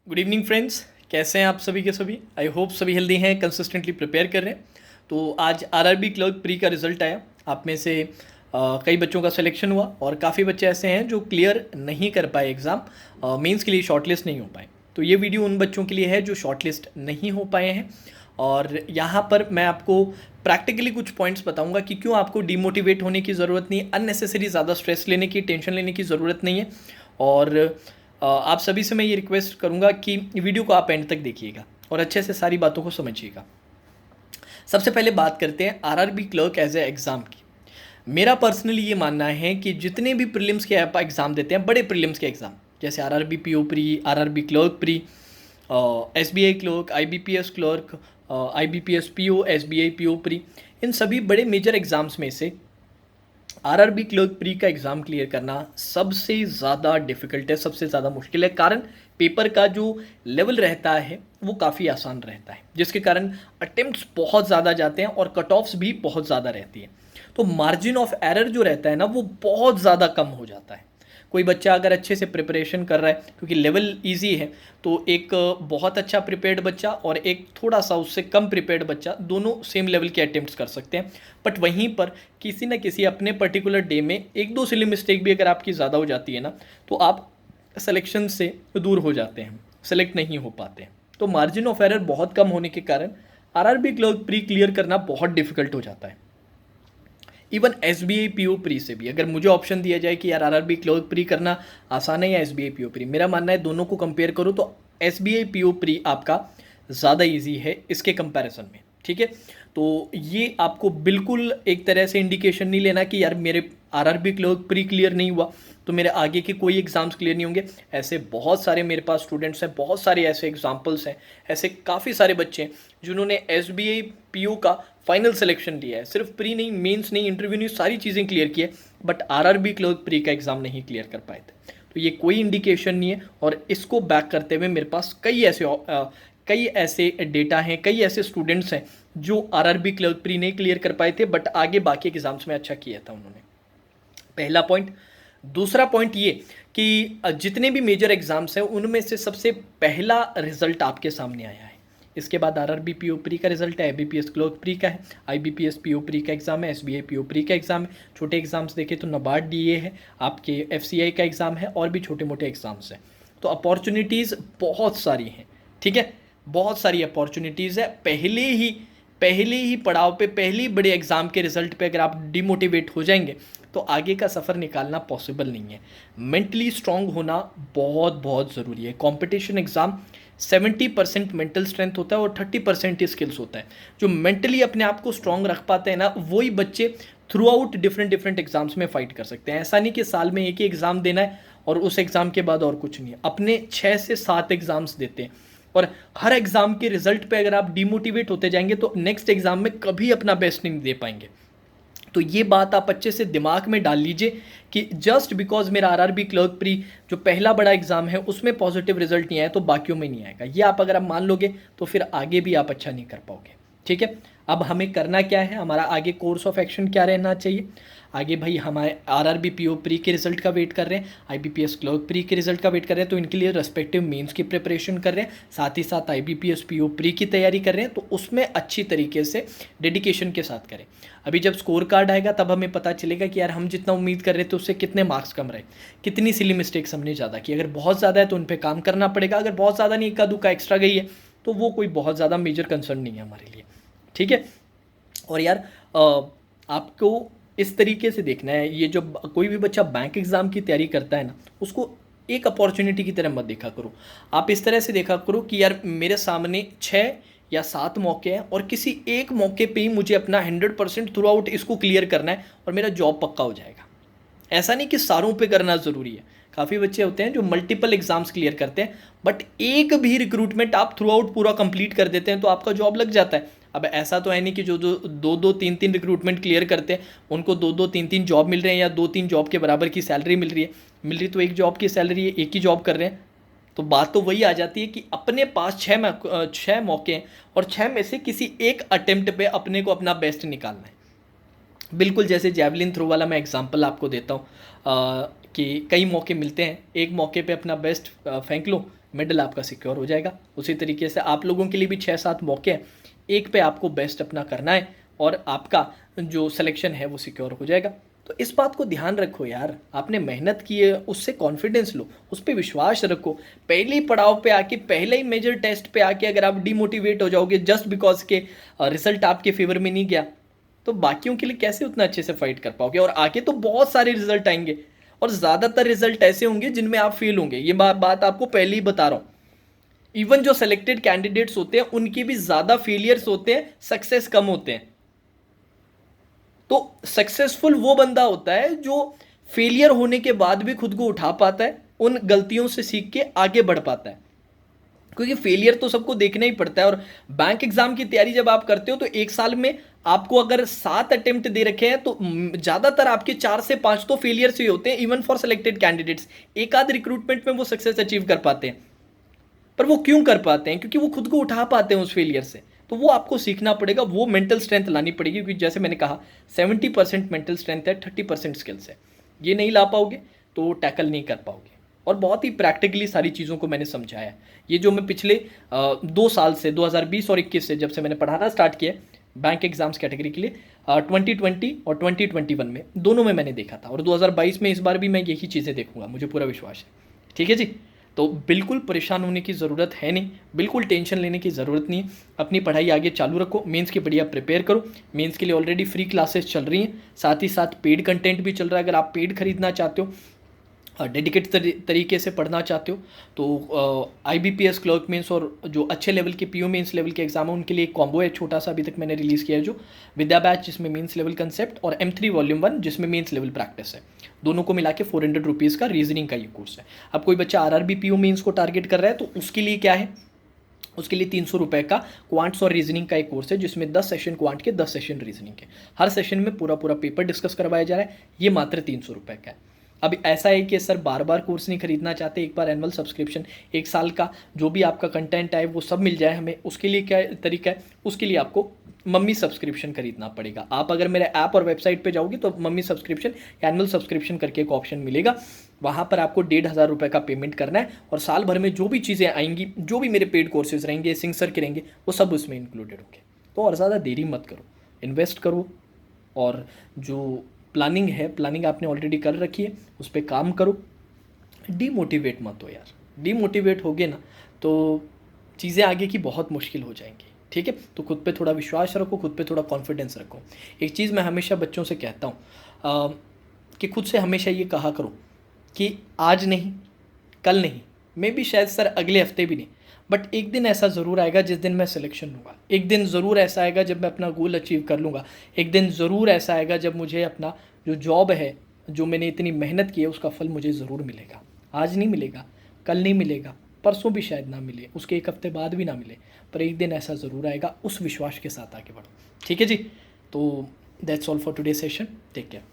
Good evening friends, कैसे हैं आप सभी के सभी। आई होप सभी हेल्दी हैं, कंसिस्टेंटली प्रिपेयर कर रहे हैं। तो आज आरआरबी क्लर्क प्री का रिजल्ट आया। आप में से कई बच्चों का सिलेक्शन हुआ और काफ़ी बच्चे ऐसे हैं जो क्लियर नहीं कर पाए एग्ज़ाम, मेंस के लिए शॉर्टलिस्ट नहीं हो पाए। तो ये वीडियो उन बच्चों के लिए है जो शॉर्टलिस्ट नहीं हो पाए हैं। और यहाँ पर मैं आपको प्रैक्टिकली कुछ पॉइंट्स बताऊंगा कि क्यों आपको डिमोटिवेट होने की ज़रूरत नहीं है, अननेसेसरी ज़्यादा स्ट्रेस लेने की, टेंशन लेने की ज़रूरत नहीं है। और आप सभी से मैं ये रिक्वेस्ट करूंगा कि वीडियो को आप एंड तक देखिएगा और अच्छे से सारी बातों को समझिएगा। सबसे पहले बात करते हैं RRB clerk as a exam की। मेरा पर्सनली ये मानना है कि जितने भी प्रीलिम्स के आप एग्ज़ाम देते हैं, बड़े प्रीलिम्स के एग्ज़ाम जैसे RRB PO pre, RRB clerk pre, SBI clerk, IBPS clerk, IBPS PO, SBI PO pre, इन सभी बड़े मेजर एग्ज़ाम्स में से आरआरबी क्लर्क प्री का एग्ज़ाम क्लियर करना सबसे ज़्यादा डिफ़िकल्ट है, सबसे ज़्यादा मुश्किल है। कारण पेपर का जो लेवल रहता है वो काफ़ी आसान रहता है, जिसके कारण अटेम्प्ट्स बहुत ज़्यादा जाते हैं और कट ऑफ्स भी बहुत ज़्यादा रहती है। तो मार्जिन ऑफ एरर जो रहता है ना, वो बहुत ज़्यादा कम हो जाता है। कोई बच्चा अगर अच्छे से प्रिपरेशन कर रहा है, क्योंकि लेवल इजी है, तो एक बहुत अच्छा प्रिपेयर्ड बच्चा और एक थोड़ा सा उससे कम प्रिपेयर्ड बच्चा दोनों सेम लेवल के अटेम्प्ट्स कर सकते हैं। बट वहीं पर किसी न किसी अपने पर्टिकुलर डे में एक दो सिली मिस्टेक भी अगर आपकी ज़्यादा हो जाती है ना, तो आप सिलेक्शन से दूर हो जाते हैं, सेलेक्ट नहीं हो पाते हैं। तो मार्जिन ऑफ एरर बहुत कम होने के कारण आरआरबी क्लर्क प्री क्लियर करना बहुत डिफिकल्ट हो जाता है। Even S B I P O pre से भी अगर मुझे ऑप्शन दिया जाए कि यार आरआरबी क्लर्क प्री करना आसान है या S B I P O pre, मेरा मानना है दोनों को कंपेयर करो तो S B I P O pre आपका ज़्यादा ईजी है इसके कंपैरिजन में। ठीक है, तो ये आपको बिल्कुल एक तरह से इंडिकेशन नहीं लेना कि यार मेरे आरआरबी क्लर्क प्री क्लियर नहीं हुआ तो मेरे आगे के कोई एग्ज़ाम्स क्लियर नहीं होंगे। ऐसे बहुत सारे मेरे पास स्टूडेंट्स हैं, बहुत सारे ऐसे एग्जाम्पल्स हैं, ऐसे काफ़ी सारे बच्चे हैं जिन्होंने S B I P O का फाइनल सिलेक्शन लिया है, सिर्फ प्री नहीं, मेंस नहीं, इंटरव्यू नहीं, सारी चीज़ें क्लियर की है, बट आरआरबी क्लर्क प्री का एग्ज़ाम नहीं क्लियर कर पाए थे। तो ये कोई इंडिकेशन नहीं है। और इसको बैक करते हुए मेरे पास कई ऐसे डेटा हैं, कई ऐसे स्टूडेंट्स हैं जो आरआरबी क्लर्क प्री नहीं क्लियर कर पाए थे बट आगे बाकी एग्जाम्स में अच्छा किया था उन्होंने। पहला पॉइंट। दूसरा पॉइंट ये कि जितने भी मेजर एग्जाम्स हैं उनमें से सबसे पहला रिजल्ट आपके सामने आया है। इसके बाद आरआरबी पीओ प्री का रिजल्ट है, आईबीपीएस क्लर्क प्री का है, आईबीपीएस पीओ प्री का एग्जाम है, एसबीआई पीओ प्री का एग्जाम है। छोटे एग्जाम्स देखें तो नाबार्ड डीए है, आपके एफसीआई का एग्जाम है और भी छोटे मोटे एग्जाम्स हैं। तो अपॉर्चुनिटीज़ बहुत सारी हैं। ठीक है, बहुत सारी अपॉर्चुनिटीज़ है। पहले ही पड़ाव पे, पहली बड़े एग्ज़ाम के रिजल्ट पे अगर आप डिमोटिवेट हो जाएंगे तो आगे का सफ़र निकालना पॉसिबल नहीं है। मेंटली स्ट्रांग होना बहुत बहुत ज़रूरी है। कंपटीशन एग्ज़ाम 70% मेंटल स्ट्रेंथ होता है और 30% स्किल्स होता है। जो मेंटली अपने आप को स्ट्रांग रख पाते हैं ना, वही बच्चे थ्रू आउट डिफरेंट एग्जाम्स में फाइट कर सकते हैं। ऐसा नहीं कि साल में एक ही एग्ज़ाम देना है और उस एग्ज़ाम के बाद और कुछ नहीं है। अपने 6 से 7 एग्ज़ाम्स देते हैं और हर एग्ज़ाम के रिजल्ट पे अगर आप डिमोटिवेट होते जाएंगे तो नेक्स्ट एग्ज़ाम में कभी अपना बेस्ट नहीं दे पाएंगे। तो ये बात आप अच्छे से दिमाग में डाल लीजिए कि जस्ट बिकॉज मेरा आरआरबी क्लर्क प्री जो पहला बड़ा एग्जाम है उसमें पॉजिटिव रिजल्ट नहीं आया तो बाकियों में नहीं आएगा। ये आप अगर आप मान लोगे तो फिर आगे भी आप अच्छा नहीं कर पाओगे। ठीक है, अब हमें करना क्या है, हमारा आगे कोर्स ऑफ एक्शन क्या रहना चाहिए। आगे भाई हमारे आरआरबी पीओ प्री के रिजल्ट का वेट कर रहे हैं, आईबीपीएस क्लर्क प्री के रिजल्ट का वेट कर रहे हैं, तो इनके लिए रेस्पेक्टिव मेंस की प्रिपरेशन कर रहे हैं, साथ ही साथ आईबीपीएस पीओ प्री की तैयारी कर रहे हैं। तो उसमें अच्छी तरीके से डेडिकेशन के साथ करें। अभी जब स्कोर कार्ड आएगा तब हमें पता चलेगा कि यार हम जितना उम्मीद कर रहे थे उससे कितने मार्क्स कम रहे, कितनी सिली मिस्टेक्स हमने ज़्यादा की। अगर बहुत ज़्यादा है तो उन पर काम करना पड़ेगा, अगर बहुत ज़्यादा नहीं, इक्का दुक्का एक्स्ट्रा गई है तो वो कोई बहुत ज़्यादा मेजर कंसर्न नहीं है हमारे लिए। ठीक है, और यार आपको इस तरीके से देखना है, ये जब कोई भी बच्चा बैंक एग्ज़ाम की तैयारी करता है ना, उसको एक अपॉर्चुनिटी की तरह मत देखा करो। आप इस तरह से देखा करो कि यार मेरे सामने 6 या 7 मौके हैं और किसी एक मौके पे ही मुझे अपना 100% थ्रू आउट इसको क्लियर करना है और मेरा जॉब पक्का हो जाएगा। ऐसा नहीं कि सारों पे करना ज़रूरी है। काफ़ी बच्चे होते हैं जो मल्टीपल एग्जाम्स क्लियर करते हैं बट एक भी रिक्रूटमेंट आप थ्रू आउट पूरा कंप्लीट कर देते हैं तो आपका जॉब लग जाता है। अब ऐसा तो है नहीं कि जो जो दो दो तीन तीन रिक्रूटमेंट क्लियर करते हैं उनको दो दो तीन तीन जॉब मिल रहे हैं या 2-3 जॉब के बराबर की सैलरी मिल रही तो एक जॉब की सैलरी है, एक ही जॉब कर रहे हैं। तो बात तो वही आ जाती है कि अपने पास 6 मौके हैं और 6 में से किसी एक अटेम्प्ट पे अपने को अपना बेस्ट निकालना है। बिल्कुल जैसे जैवलिन थ्रो वाला मैं एग्जांपल आपको देता हूँ कि कई मौके मिलते हैं, एक मौके पे अपना बेस्ट फेंक लो, मिडल आपका सिक्योर हो जाएगा। उसी तरीके से आप लोगों के लिए भी 6-7 मौके हैं, एक पे आपको बेस्ट अपना करना है और आपका जो सिलेक्शन है वो सिक्योर हो जाएगा। तो इस बात को ध्यान रखो यार, आपने मेहनत की है, उससे कॉन्फिडेंस लो, उस पर विश्वास रखो। पहले ही पड़ाव पे आके, पहले ही मेजर टेस्ट पे आके अगर आप डिमोटिवेट हो जाओगे जस्ट बिकॉज के रिजल्ट आपके फेवर में नहीं गया, तो बाकियों के लिए कैसे उतना अच्छे से फाइट कर पाओगे। और आगे तो बहुत सारे रिजल्ट आएंगे और ज़्यादातर रिजल्ट ऐसे होंगे जिनमें आप फेल होंगे। ये बात आपको पहले ही बता रहा हूँ। इवन जो सेलेक्टेड कैंडिडेट्स होते हैं उनके भी ज़्यादा फेलियर्स होते हैं, सक्सेस कम होते हैं। तो सक्सेसफुल वो बंदा होता है जो फेलियर होने के बाद भी खुद को उठा पाता है, उन गलतियों से सीख के आगे बढ़ पाता है। क्योंकि फेलियर तो सबको देखना ही पड़ता है। और बैंक एग्जाम की तैयारी जब आप करते हो तो एक साल में आपको अगर 7 अटेम्प्ट दे रखे हैं तो ज़्यादातर आपके 4 से 5 तो फेलियर से ही होते हैं। इवन फॉर सेलेक्टेड कैंडिडेट्स एक आध रिक्रूटमेंट में वो सक्सेस अचीव कर पाते हैं। पर वो क्यों कर पाते हैं? क्योंकि वो खुद को उठा पाते हैं उस फेलियर से। तो वो आपको सीखना पड़ेगा, वो मेंटल स्ट्रेंथ लानी पड़ेगी। क्योंकि जैसे मैंने कहा 70% मेंटल स्ट्रेंथ है, 30% स्किल्स है। ये नहीं ला पाओगे तो टैकल नहीं कर पाओगे। और बहुत ही प्रैक्टिकली सारी चीज़ों को मैंने समझाया। ये जो मैं पिछले 2 साल से 2020 और 21 से जब से मैंने पढ़ाना स्टार्ट किया बैंक एग्जाम्स कैटेगरी के लिए, 2020 और 2021 में दोनों में मैंने देखा था। और 2022 में इस बार भी मैं यही चीज़ें देखूंगा, मुझे पूरा विश्वास है। ठीक है जी। तो बिल्कुल परेशान होने की ज़रूरत है नहीं, बिल्कुल टेंशन लेने की ज़रूरत नहीं। अपनी पढ़ाई आगे चालू रखो, मेंस की बढ़िया प्रिपेयर करो। मेंस के लिए ऑलरेडी फ्री क्लासेस चल रही हैं, साथ ही साथ पेड कंटेंट भी चल रहा है। अगर आप पेड खरीदना चाहते हो, डेडिकेट तरीके से पढ़ना चाहते हो, तो IBPS क्लर्क मेंस और जो अच्छे लेवल के PO मेंस लेवल के एग्जाम है उनके लिए एक कॉम्बो है छोटा सा, अभी तक मैंने रिलीज़ किया है, जो विद्या बैच जिसमें मेंस लेवल कंसेप्ट और M3 वॉल्यूम 1 जिसमें मेंस लेवल प्रैक्टिस है। दोनों को मिला के 400 रुपीज़ का रीजनिंग का ये कोर्स है। अब कोई बच्चा RRB PO मेंस को टारगेट कर रहा है तो उसके लिए क्या है, उसके लिए 300 रुपये का क्वांट्स और रीजनिंग का एक कोर्स है जिसमें 10 सेशन क्वांट के 10 सेशन रीजनिंग के। हर सेशन में पूरा पेपर डिस्कस करवाया जा रहा है। ये मात्र 300 रुपये का है। अब ऐसा है कि सर बार बार कोर्स नहीं खरीदना चाहते, एक बार एनुअल सब्सक्रिप्शन 1 साल का जो भी आपका कंटेंट है वो सब मिल जाए हमें, उसके लिए क्या तरीका है? उसके लिए आपको मम्मी सब्सक्रिप्शन खरीदना पड़ेगा। आप अगर मेरे ऐप और वेबसाइट पे जाओगे तो मम्मी सब्सक्रिप्शन, एनुअल सब्सक्रिप्शन करके एक ऑप्शन मिलेगा। वहाँ पर आपको 1,500 रुपये का पेमेंट करना है और साल भर में जो भी चीज़ें आएंगी, जो भी मेरे पेड कोर्सेज रहेंगे, सिंग सर के रहेंगे, वो सब उसमें इंक्लूडेड होंगे। तो और ज़्यादा देरी मत करो, इन्वेस्ट करो। और जो प्लानिंग है, प्लानिंग आपने ऑलरेडी कर रखी है, उस पर काम करो। डीमोटिवेट मत हो यार, डीमोटिवेट होगे ना तो चीज़ें आगे की बहुत मुश्किल हो जाएंगी। ठीक है, तो खुद पे थोड़ा विश्वास रखो, खुद पे थोड़ा कॉन्फिडेंस रखो। एक चीज़ मैं हमेशा बच्चों से कहता हूँ कि खुद से हमेशा ये कहा करो कि आज नहीं, कल नहीं, मे भी शायद सर अगले हफ्ते भी नहीं, बट एक दिन ऐसा ज़रूर आएगा जिस दिन मैं सिलेक्शन लूँगा। एक दिन ज़रूर ऐसा आएगा जब मैं अपना गोल अचीव कर लूँगा। एक दिन ज़रूर ऐसा आएगा जब मुझे अपना जो जॉब है, जो मैंने इतनी मेहनत की है, उसका फल मुझे ज़रूर मिलेगा। आज नहीं मिलेगा, कल नहीं मिलेगा, परसों भी शायद ना मिले, उसके 1 हफ्ते बाद भी ना मिले, पर एक दिन ऐसा ज़रूर आएगा। उस विश्वास के साथ आगे बढ़ो। ठीक है जी। तो that's all for today session. Take care.